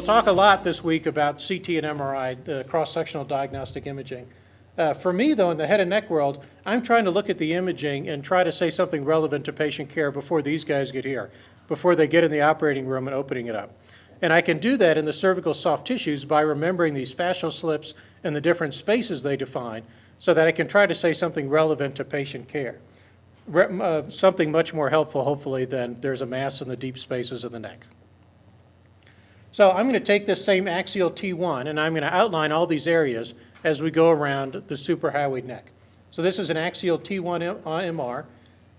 talk a lot this week about CT and MRI, the cross-sectional diagnostic imaging. For me, though, in the head and neck world, I'm trying to look at the imaging and try to say something relevant to patient care before these guys get here, before they get in the operating room and opening it up. And I can do that in the cervical soft tissues by remembering these fascial slips and the different spaces they define so that I can try to say something relevant to patient care. Something much more helpful, hopefully, than there's a mass in the deep spaces of the neck. So I'm going to take this same axial T1 and I'm going to outline all these areas as we go around the superhyoid neck. So this is an axial T1 MR,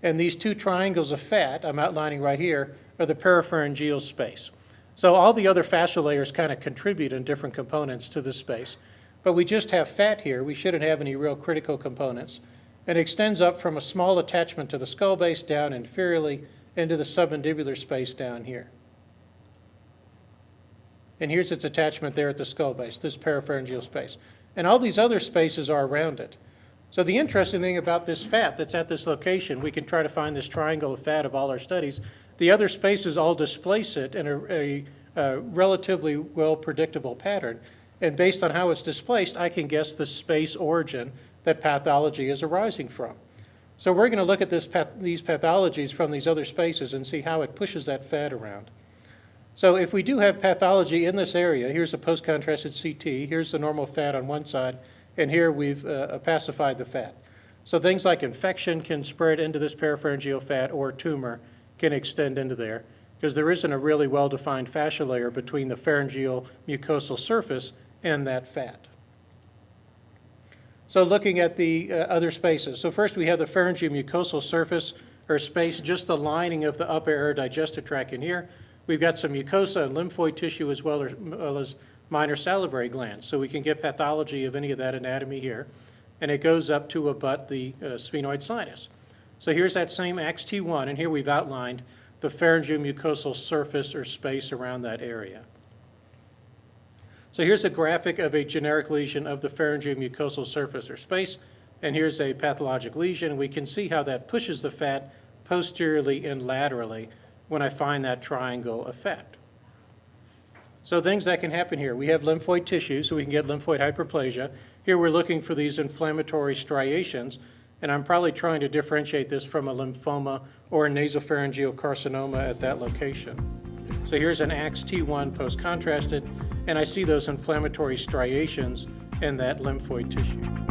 and these two triangles of fat I'm outlining right here are the peripharyngeal space. So all the other fascial layers kind of contribute in different components to this space, but we just have fat here. We shouldn't have any real critical components. It extends up from a small attachment to the skull base down inferiorly into the submandibular space down here. And here's its attachment there at the skull base, this peripharyngeal space. And all these other spaces are around it. So the interesting thing about this fat that's at this location, we can try to find this triangle of fat of all our studies. The other spaces all displace it in a relatively well predictable pattern. And based on how it's displaced, I can guess the space origin that pathology is arising from. So we're going to look at these pathologies from these other spaces and see how it pushes that fat around. So if we do have pathology in this area, here's a post-contrasted CT, here's the normal fat on one side, and here we've opacified the fat. So things like infection can spread into this peripharyngeal fat, or tumor can extend into there, because there isn't a really well-defined fascial layer between the pharyngeal mucosal surface and that fat. So looking at the other spaces. So first we have the pharyngeal mucosal surface, or space, just the lining of the upper air digestive tract in here. We've got some mucosa and lymphoid tissue as well as minor salivary glands. So we can get pathology of any of that anatomy here. And it goes up to about the sphenoid sinus. So here's that same ax T1, and here we've outlined the pharyngeal mucosal surface or space around that area. So here's a graphic of a generic lesion of the pharyngeal mucosal surface or space, and here's a pathologic lesion. We can see how that pushes the fat posteriorly and laterally when I find that triangle of fat. So things that can happen here. We have lymphoid tissue, so we can get lymphoid hyperplasia. Here we're looking for these inflammatory striations, and I'm probably trying to differentiate this from a lymphoma or a nasopharyngeal carcinoma at that location. So here's an ax T1 post-contrasted, and I see those inflammatory striations in that lymphoid tissue.